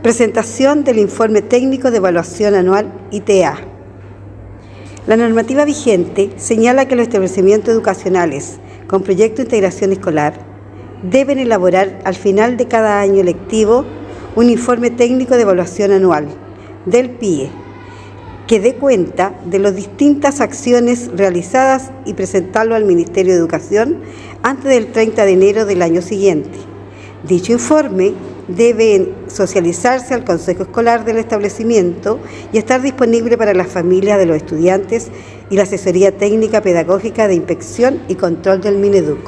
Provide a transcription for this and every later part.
Presentación del Informe Técnico de Evaluación Anual ITA. La normativa vigente señala que los establecimientos educacionales con proyecto de integración escolar deben elaborar al final de cada año lectivo un informe técnico de evaluación anual del PIE que dé cuenta de las distintas acciones realizadas y presentarlo al Ministerio de Educación antes del 30 de enero del año siguiente. Dicho informe debe socializarse al Consejo Escolar del establecimiento y estar disponible para las familias de los estudiantes y la asesoría técnica pedagógica de inspección y control del Mineduc.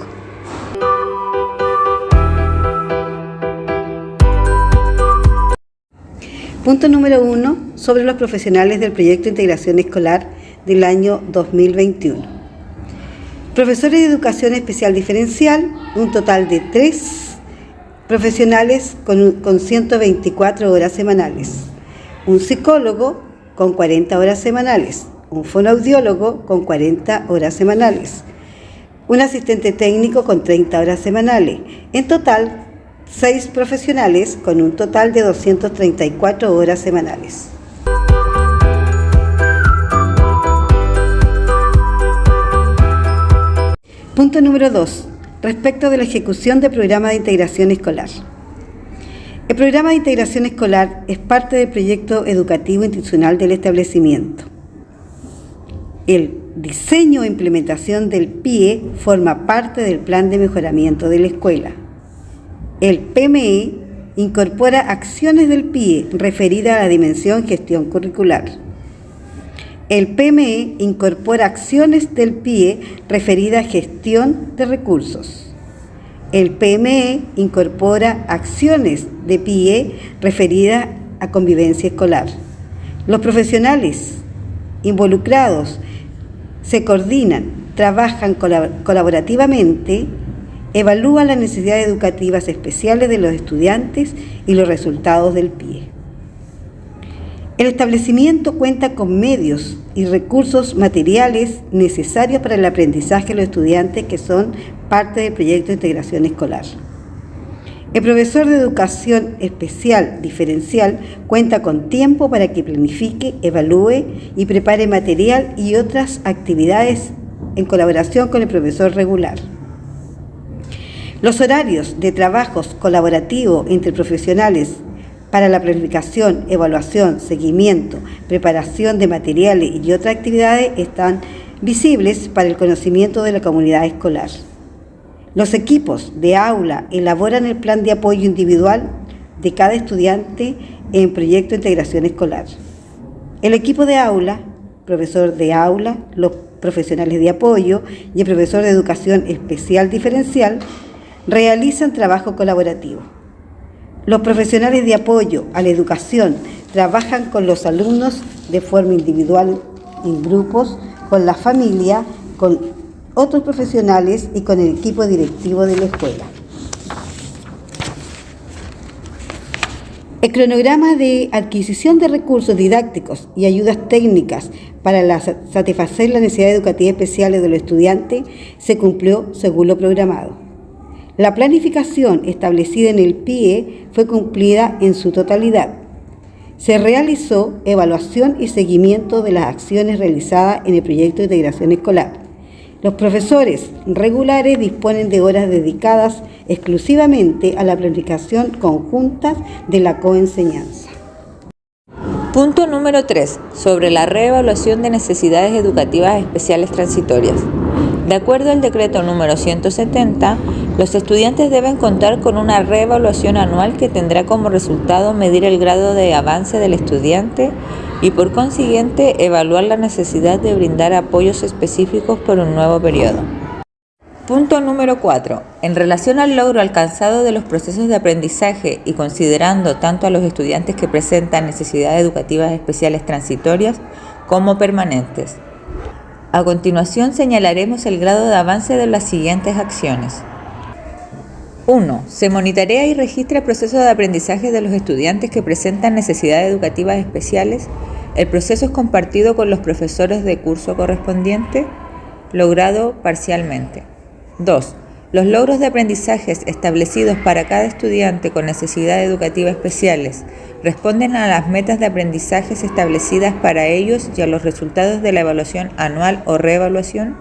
Punto número 1, sobre los profesionales del proyecto de integración escolar del año 2021. Profesores de educación especial diferencial, un total de 3 profesionales con 124 horas semanales, un psicólogo con 40 horas semanales, un fonoaudiólogo con 40 horas semanales, un asistente técnico con 30 horas semanales, en total 6 profesionales con un total de 234 horas semanales. Punto número 2. Respecto de la ejecución del programa de integración escolar. El programa de integración escolar es parte del proyecto educativo institucional del establecimiento. El diseño e implementación del PIE forma parte del plan de mejoramiento de la escuela. El PME incorpora acciones del PIE referidas a la dimensión gestión curricular. El PME incorpora acciones del PIE referidas a gestión de recursos. El PME incorpora acciones de PIE referidas a convivencia escolar. Los profesionales involucrados se coordinan, trabajan colaborativamente, evalúan las necesidades educativas especiales de los estudiantes y los resultados del PIE. El establecimiento cuenta con medios y recursos materiales necesarios para el aprendizaje de los estudiantes que son parte del proyecto de integración escolar. El profesor de educación especial diferencial cuenta con tiempo para que planifique, evalúe y prepare material y otras actividades en colaboración con el profesor regular. Los horarios de trabajos colaborativos entre profesionales para la planificación, evaluación, seguimiento, preparación de materiales y otras actividades están visibles para el conocimiento de la comunidad escolar. Los equipos de aula elaboran el plan de apoyo individual de cada estudiante en proyecto de integración escolar. El equipo de aula, profesor de aula, los profesionales de apoyo y el profesor de educación especial diferencial realizan trabajo colaborativo. Los profesionales de apoyo a la educación trabajan con los alumnos de forma individual, en grupos, con la familia, con otros profesionales y con el equipo directivo de la escuela. El cronograma de adquisición de recursos didácticos y ayudas técnicas para satisfacer las necesidades educativas especiales de los estudiantes se cumplió según lo programado. La planificación establecida en el PIE fue cumplida en su totalidad. Se realizó evaluación y seguimiento de las acciones realizadas en el proyecto de integración escolar. Los profesores regulares disponen de horas dedicadas exclusivamente a la planificación conjunta de la coenseñanza. Punto número 3. Sobre la reevaluación de necesidades educativas especiales transitorias. De acuerdo al decreto número 170, los estudiantes deben contar con una reevaluación anual que tendrá como resultado medir el grado de avance del estudiante y por consiguiente evaluar la necesidad de brindar apoyos específicos por un nuevo periodo. Punto número 4. En relación al logro alcanzado de los procesos de aprendizaje y considerando tanto a los estudiantes que presentan necesidades educativas especiales transitorias como permanentes. A continuación señalaremos el grado de avance de las siguientes acciones. 1. Se monitorea y registra el proceso de aprendizaje de los estudiantes que presentan necesidades educativas especiales. El proceso es compartido con los profesores de curso correspondiente, logrado parcialmente. 2. Los logros de aprendizajes establecidos para cada estudiante con necesidades educativas especiales responden a las metas de aprendizajes establecidas para ellos y a los resultados de la evaluación anual o reevaluación,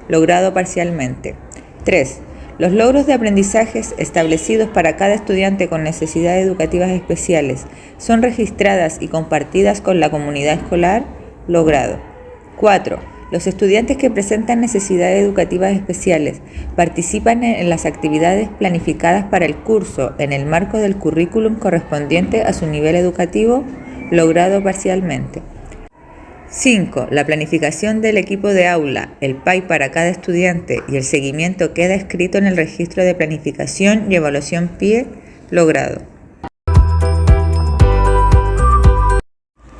logrado parcialmente. 3. Los logros de aprendizajes establecidos para cada estudiante con necesidades educativas especiales son registradas y compartidas con la comunidad escolar, logrado. 4. Los estudiantes que presentan necesidades educativas especiales participan en las actividades planificadas para el curso en el marco del currículum correspondiente a su nivel educativo, logrado parcialmente. 5. La planificación del equipo de aula, el PAI para cada estudiante y el seguimiento queda escrito en el registro de planificación y evaluación PIE, logrado.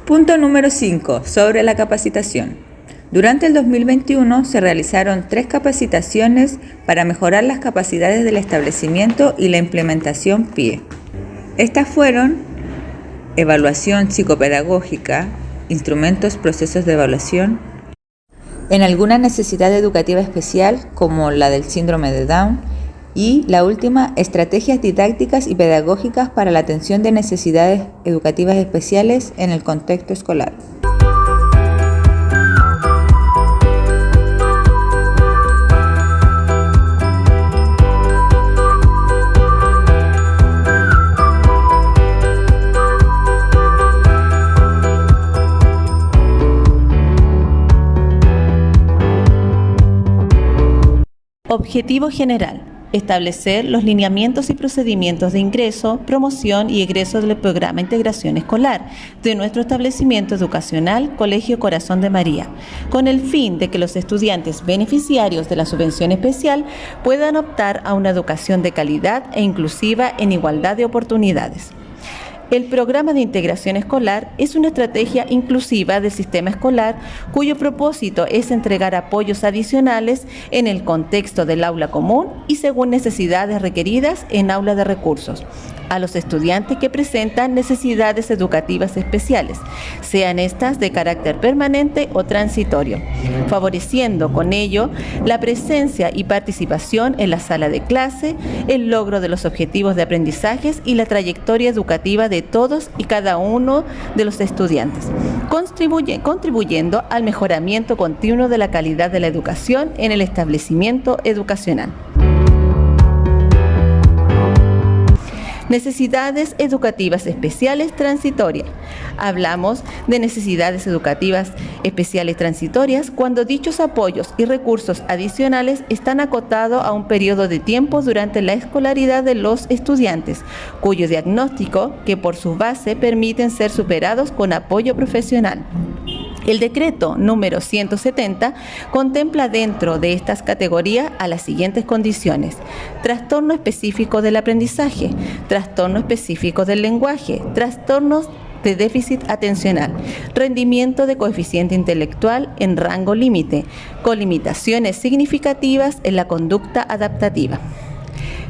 Punto número 5. Sobre la capacitación. Durante el 2021 se realizaron 3 capacitaciones para mejorar las capacidades del establecimiento y la implementación PIE. Estas fueron evaluación psicopedagógica, instrumentos, procesos de evaluación, en alguna necesidad educativa especial como la del síndrome de Down, y la última, estrategias didácticas y pedagógicas para la atención de necesidades educativas especiales en el contexto escolar. Objetivo general: establecer los lineamientos y procedimientos de ingreso, promoción y egreso del programa de integración escolar de nuestro establecimiento educacional Colegio Corazón de María, con el fin de que los estudiantes beneficiarios de la subvención especial puedan optar a una educación de calidad e inclusiva en igualdad de oportunidades. El programa de integración escolar es una estrategia inclusiva del sistema escolar cuyo propósito es entregar apoyos adicionales en el contexto del aula común y según necesidades requeridas en aula de recursos a los estudiantes que presentan necesidades educativas especiales, sean estas de carácter permanente o transitorio, favoreciendo con ello la presencia y participación en la sala de clase, el logro de los objetivos de aprendizajes y la trayectoria educativa de todos y cada uno de los estudiantes, contribuyendo al mejoramiento continuo de la calidad de la educación en el establecimiento educacional. Necesidades educativas especiales transitorias. Hablamos de necesidades educativas especiales transitorias cuando dichos apoyos y recursos adicionales están acotados a un periodo de tiempo durante la escolaridad de los estudiantes, cuyo diagnóstico, que por su base permiten ser superados con apoyo profesional. El decreto número 170 contempla dentro de estas categorías a las siguientes condiciones: trastorno específico del aprendizaje, trastorno específico del lenguaje, trastornos de déficit atencional, rendimiento de coeficiente intelectual en rango límite, con limitaciones significativas en la conducta adaptativa.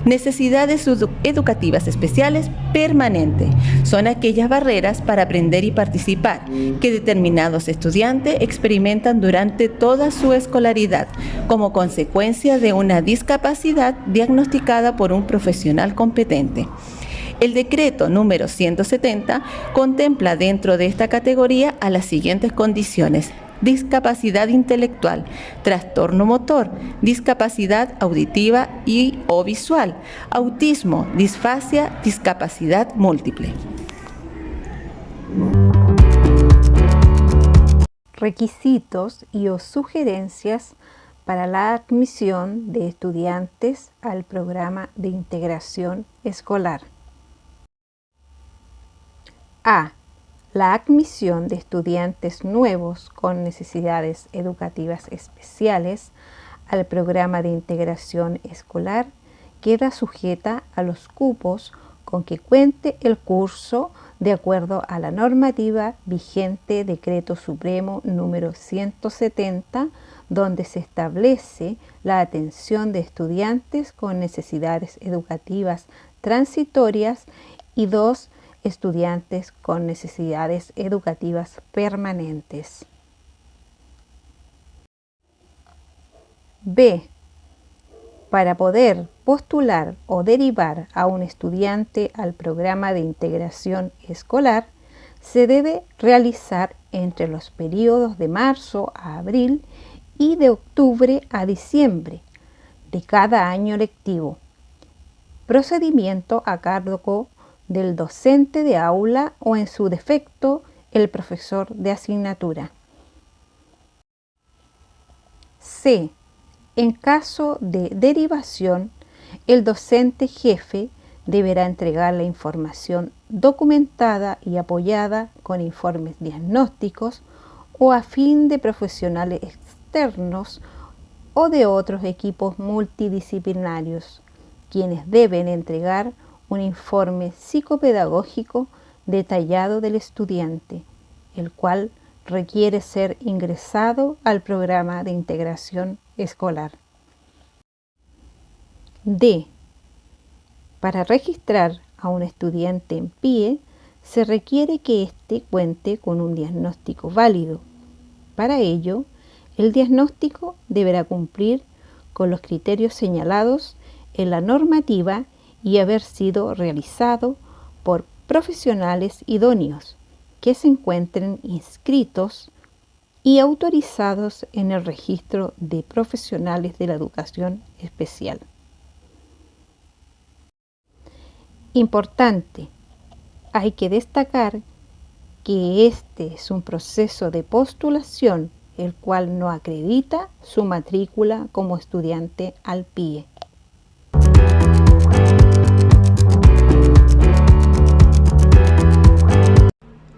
Necesidades educativas especiales permanentes son aquellas barreras para aprender y participar que determinados estudiantes experimentan durante toda su escolaridad como consecuencia de una discapacidad diagnosticada por un profesional competente. El decreto número 170 contempla dentro de esta categoría a las siguientes condiciones: discapacidad intelectual, trastorno motor, discapacidad auditiva y o visual, autismo, disfasia, discapacidad múltiple. Requisitos y o sugerencias para la admisión de estudiantes al programa de integración escolar. A. La admisión de estudiantes nuevos con necesidades educativas especiales al programa de integración escolar queda sujeta a los cupos con que cuente el curso de acuerdo a la normativa vigente Decreto Supremo número 170, donde se establece la atención de estudiantes con necesidades educativas transitorias y 2 estudiantes con necesidades educativas permanentes. B. Para poder postular o derivar a un estudiante al programa de integración escolar, se debe realizar entre los periodos de marzo a abril y de octubre a diciembre de cada año lectivo. Procedimiento a cargo del docente de aula o, en su defecto, el profesor de asignatura. C. En caso de derivación, el docente jefe deberá entregar la información documentada y apoyada con informes diagnósticos o a fin de profesionales externos o de otros equipos multidisciplinarios, quienes deben entregar un informe psicopedagógico detallado del estudiante, el cual requiere ser ingresado al programa de integración escolar. D. Para registrar a un estudiante en PIE, se requiere que éste cuente con un diagnóstico válido. Para ello, el diagnóstico deberá cumplir con los criterios señalados en la normativa y haber sido realizado por profesionales idóneos que se encuentren inscritos y autorizados en el registro de profesionales de la educación especial. Importante, hay que destacar que este es un proceso de postulación el cual no acredita su matrícula como estudiante al PIE.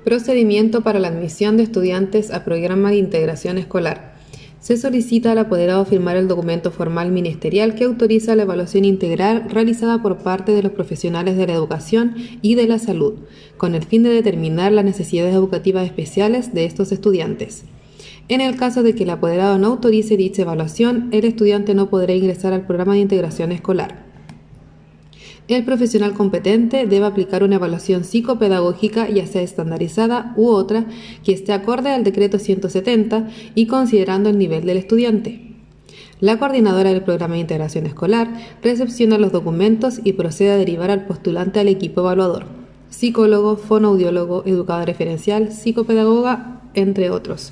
Procedimiento para la admisión de estudiantes a programa de integración escolar. Se solicita al apoderado firmar el documento formal ministerial que autoriza la evaluación integral realizada por parte de los profesionales de la educación y de la salud, con el fin de determinar las necesidades educativas especiales de estos estudiantes. En el caso de que el apoderado no autorice dicha evaluación, el estudiante no podrá ingresar al programa de integración escolar. El profesional competente debe aplicar una evaluación psicopedagógica, ya sea estandarizada u otra, que esté acorde al decreto 170 y considerando el nivel del estudiante. La coordinadora del programa de integración escolar recepciona los documentos y procede a derivar al postulante al equipo evaluador, psicólogo, fonoaudiólogo, educador referencial, psicopedagoga, entre otros.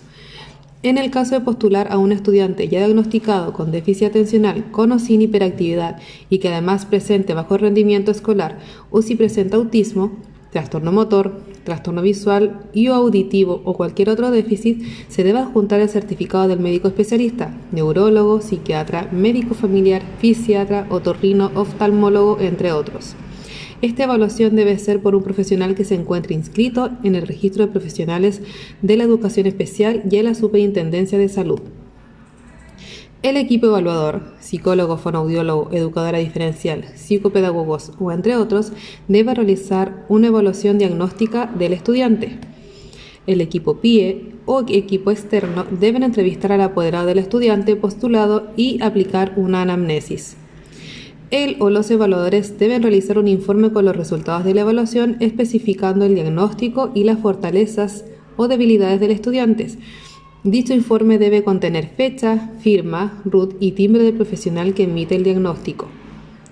En el caso de postular a un estudiante ya diagnosticado con déficit atencional, con o sin hiperactividad y que además presente bajo rendimiento escolar o si presenta autismo, trastorno motor, trastorno visual y o auditivo o cualquier otro déficit, se debe adjuntar el certificado del médico especialista, neurólogo, psiquiatra, médico familiar, fisiatra, otorrino, oftalmólogo, entre otros. Esta evaluación debe ser por un profesional que se encuentre inscrito en el registro de profesionales de la educación especial y en la Superintendencia de Salud. El equipo evaluador, psicólogo, fonoaudiólogo, educadora diferencial, psicopedagogos o entre otros, debe realizar una evaluación diagnóstica del estudiante. El equipo PIE o equipo externo deben entrevistar al apoderado del estudiante postulado y aplicar una anamnesis. El o los evaluadores deben realizar un informe con los resultados de la evaluación especificando el diagnóstico y las fortalezas o debilidades del estudiante. Dicho informe debe contener fecha, firma, RUT y timbre del profesional que emite el diagnóstico,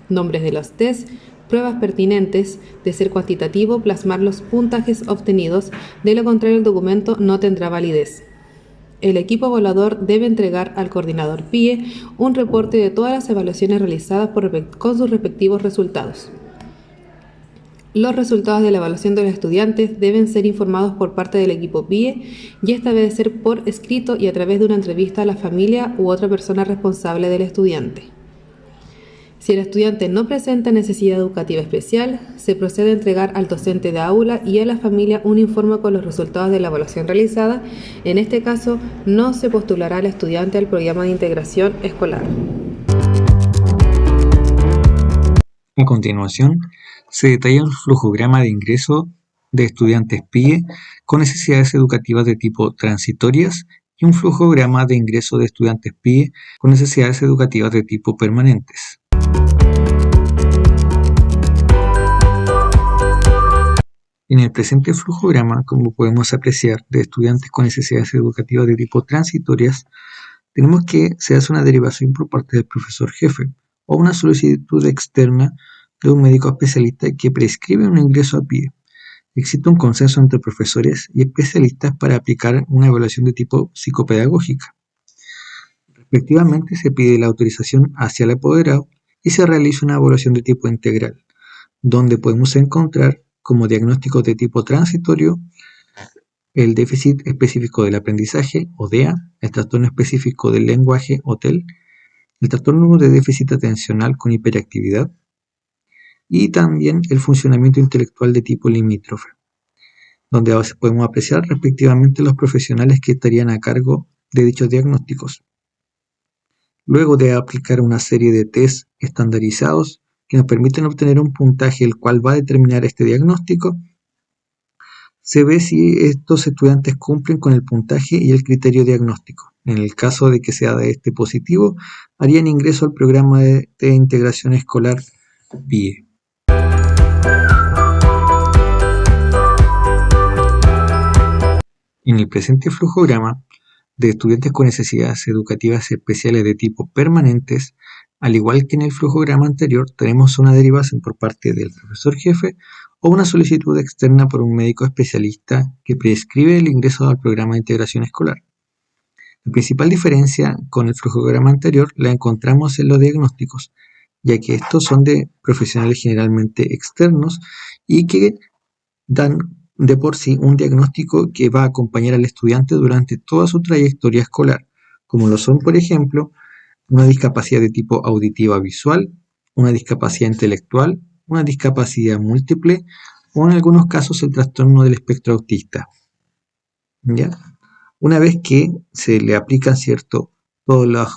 nombres de los test, pruebas pertinentes, de ser cuantitativo, plasmar los puntajes obtenidos, de lo contrario el documento no tendrá validez. El equipo evaluador debe entregar al coordinador PIE un reporte de todas las evaluaciones realizadas con sus respectivos resultados. Los resultados de la evaluación de los estudiantes deben ser informados por parte del equipo PIE y esta debe ser por escrito y a través de una entrevista a la familia u otra persona responsable del estudiante. Si el estudiante no presenta necesidad educativa especial, se procede a entregar al docente de aula y a la familia un informe con los resultados de la evaluación realizada. En este caso, no se postulará al estudiante al programa de integración escolar. A continuación, se detalla un flujograma de ingreso de estudiantes PIE con necesidades educativas de tipo transitorias y un flujograma de ingreso de estudiantes PIE con necesidades educativas de tipo permanentes. En el presente flujograma, como podemos apreciar, de estudiantes con necesidades educativas de tipo transitorias, tenemos que se hace una derivación por parte del profesor jefe, o una solicitud externa de un médico especialista que prescribe un ingreso a PIE. Existe un consenso entre profesores y especialistas para aplicar una evaluación de tipo psicopedagógica. Respectivamente, se pide la autorización hacia el apoderado y se realiza una evaluación de tipo integral, donde podemos encontrar como diagnósticos de tipo transitorio el déficit específico del aprendizaje, o DEA, el trastorno específico del lenguaje, o TEL, el trastorno de déficit atencional con hiperactividad y también el funcionamiento intelectual de tipo limítrofe, donde podemos apreciar respectivamente los profesionales que estarían a cargo de dichos diagnósticos. Luego de aplicar una serie de test estandarizados que nos permiten obtener un puntaje el cual va a determinar este diagnóstico, se ve si estos estudiantes cumplen con el puntaje y el criterio diagnóstico. En el caso de que sea de este positivo, harían ingreso al programa de integración escolar PIE. En el presente flujograma de estudiantes con necesidades educativas especiales de tipo permanentes, al igual que en el flujograma anterior, tenemos una derivación por parte del profesor jefe o una solicitud externa por un médico especialista que prescribe el ingreso al programa de integración escolar. La principal diferencia con el flujograma anterior la encontramos en los diagnósticos, ya que estos son de profesionales generalmente externos y que dan de por sí un diagnóstico que va a acompañar al estudiante durante toda su trayectoria escolar, como lo son, por ejemplo, una discapacidad de tipo auditiva visual, una discapacidad intelectual, una discapacidad múltiple o en algunos casos el trastorno del espectro autista. ¿Ya? Una vez que se le aplican todos los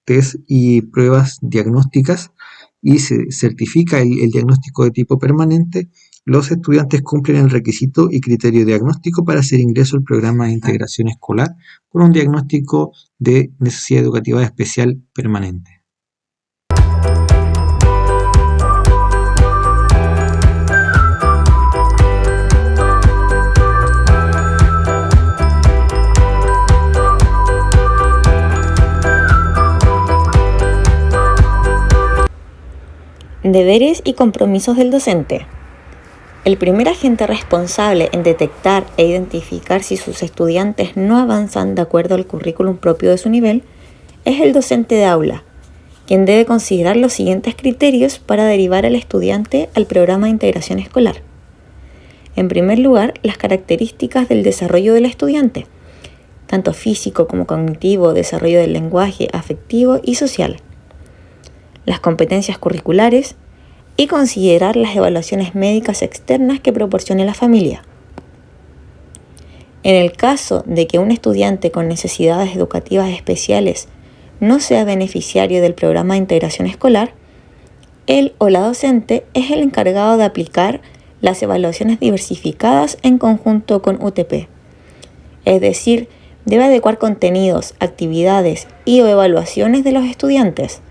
test y pruebas diagnósticas y se certifica el diagnóstico de tipo permanente, los estudiantes cumplen el requisito y criterio diagnóstico para hacer ingreso al programa de integración escolar con un diagnóstico de necesidad educativa especial permanente. Deberes y compromisos del docente. El primer agente responsable en detectar e identificar si sus estudiantes no avanzan de acuerdo al currículum propio de su nivel es el docente de aula, quien debe considerar los siguientes criterios para derivar al estudiante al programa de integración escolar. En primer lugar, las características del desarrollo del estudiante, tanto físico como cognitivo, desarrollo del lenguaje, afectivo y social. Las competencias curriculares y considerar las evaluaciones médicas externas que proporcione la familia. En el caso de que un estudiante con necesidades educativas especiales no sea beneficiario del programa de integración escolar, él o la docente es el encargado de aplicar las evaluaciones diversificadas en conjunto con UTP. Es decir, debe adecuar contenidos, actividades y o evaluaciones de los estudiantes.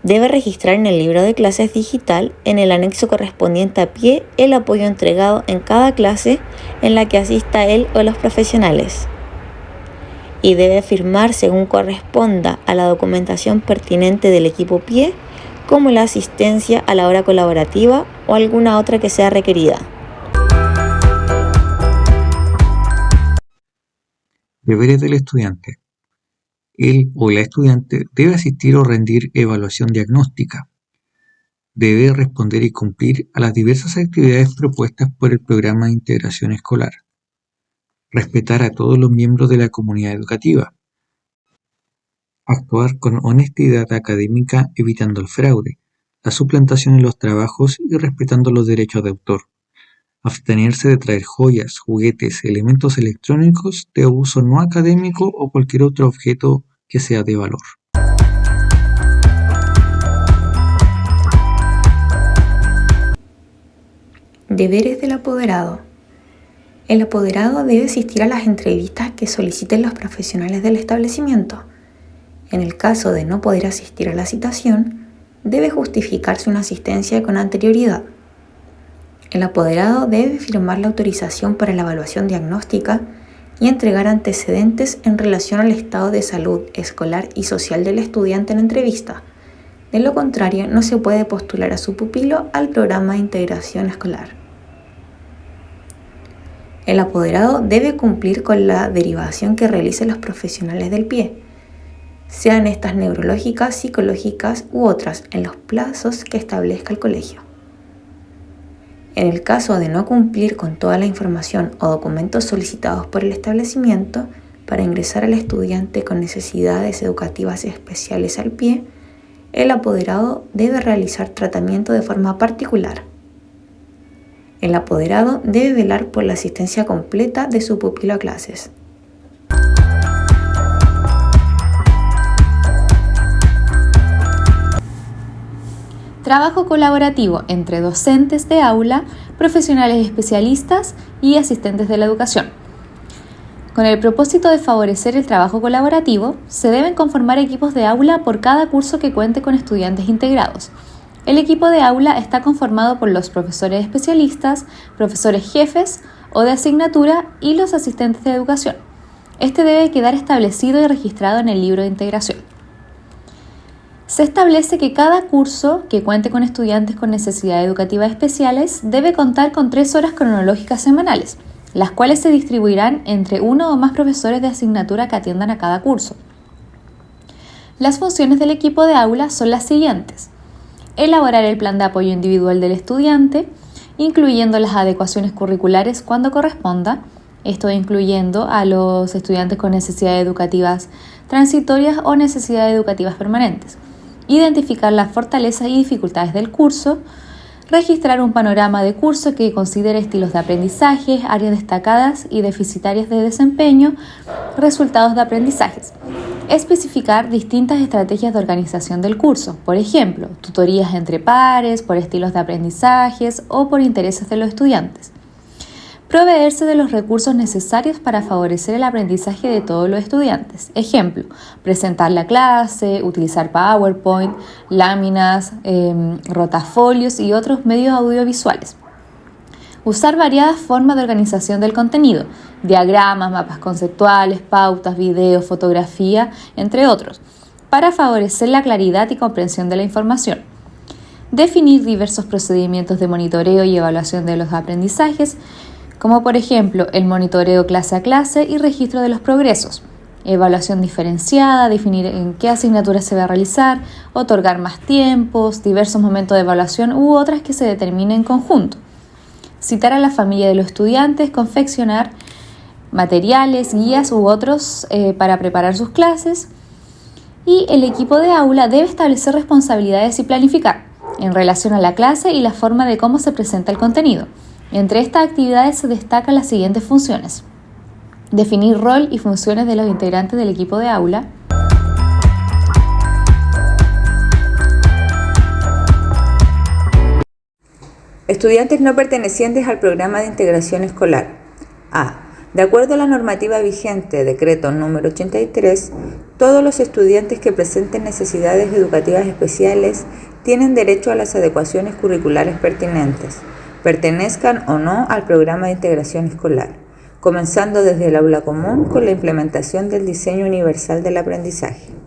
Debe registrar en el libro de clases digital, en el anexo correspondiente a PIE, el apoyo entregado en cada clase en la que asista él o los profesionales. Y debe firmar según corresponda a la documentación pertinente del equipo PIE, como la asistencia a la hora colaborativa o alguna otra que sea requerida. Deberes del estudiante. Él o la estudiante debe asistir o rendir evaluación diagnóstica. Debe responder y cumplir a las diversas actividades propuestas por el programa de integración escolar. Respetar a todos los miembros de la comunidad educativa. Actuar con honestidad académica evitando el fraude, la suplantación en los trabajos y respetando los derechos de autor. Abstenerse de traer joyas, juguetes, elementos electrónicos de uso no académico o cualquier otro objeto que sea de valor. Deberes del apoderado. El apoderado debe asistir a las entrevistas que soliciten los profesionales del establecimiento. En el caso de no poder asistir a la citación, debe justificarse una asistencia con anterioridad. El apoderado debe firmar la autorización para la evaluación diagnóstica y entregar antecedentes en relación al estado de salud escolar y social del estudiante en la entrevista. De lo contrario, no se puede postular a su pupilo al programa de integración escolar. El apoderado debe cumplir con la derivación que realicen los profesionales del pie, sean estas neurológicas, psicológicas u otras, en los plazos que establezca el colegio. En el caso de no cumplir con toda la información o documentos solicitados por el establecimiento para ingresar al estudiante con necesidades educativas especiales al pie, el apoderado debe realizar tratamiento de forma particular. El apoderado debe velar por la asistencia completa de su pupilo a clases. Trabajo colaborativo entre docentes de aula, profesionales especialistas y asistentes de la educación. Con el propósito de favorecer el trabajo colaborativo, se deben conformar equipos de aula por cada curso que cuente con estudiantes integrados. El equipo de aula está conformado por los profesores especialistas, profesores jefes o de asignatura y los asistentes de educación. Este debe quedar establecido y registrado en el libro de integración. Se establece que cada curso que cuente con estudiantes con necesidades educativas especiales debe contar con 3 horas cronológicas semanales, las cuales se distribuirán entre uno o más profesores de asignatura que atiendan a cada curso. Las funciones del equipo de aula son las siguientes: elaborar el plan de apoyo individual del estudiante, incluyendo las adecuaciones curriculares cuando corresponda, esto incluyendo a los estudiantes con necesidades educativas transitorias o necesidades educativas permanentes, identificar las fortalezas y dificultades del curso, registrar un panorama de curso que considere estilos de aprendizaje, áreas destacadas y deficitarias de desempeño, resultados de aprendizajes. Especificar distintas estrategias de organización del curso, por ejemplo, tutorías entre pares, por estilos de aprendizajes o por intereses de los estudiantes. Proveerse de los recursos necesarios para favorecer el aprendizaje de todos los estudiantes. Ejemplo, presentar la clase, utilizar PowerPoint, láminas, rotafolios y otros medios audiovisuales. Usar variadas formas de organización del contenido, diagramas, mapas conceptuales, pautas, videos, fotografía, entre otros, para favorecer la claridad y comprensión de la información. Definir diversos procedimientos de monitoreo y evaluación de los aprendizajes, como por ejemplo el monitoreo clase a clase y registro de los progresos, evaluación diferenciada, definir en qué asignatura se va a realizar, otorgar más tiempos, diversos momentos de evaluación u otras que se determinen en conjunto. Citar a la familia de los estudiantes, confeccionar materiales, guías u otros para preparar sus clases. Y el equipo de aula debe establecer responsabilidades y planificar en relación a la clase y la forma de cómo se presenta el contenido. Entre estas actividades se destacan las siguientes funciones: definir rol y funciones de los integrantes del equipo de aula, Estudiantes no pertenecientes al programa de integración escolar. A. De acuerdo a la normativa vigente, decreto número 83, todos los estudiantes que presenten necesidades educativas especiales tienen derecho a las adecuaciones curriculares pertinentes, pertenezcan o no al programa de integración escolar, comenzando desde el aula común con la implementación del diseño universal del aprendizaje.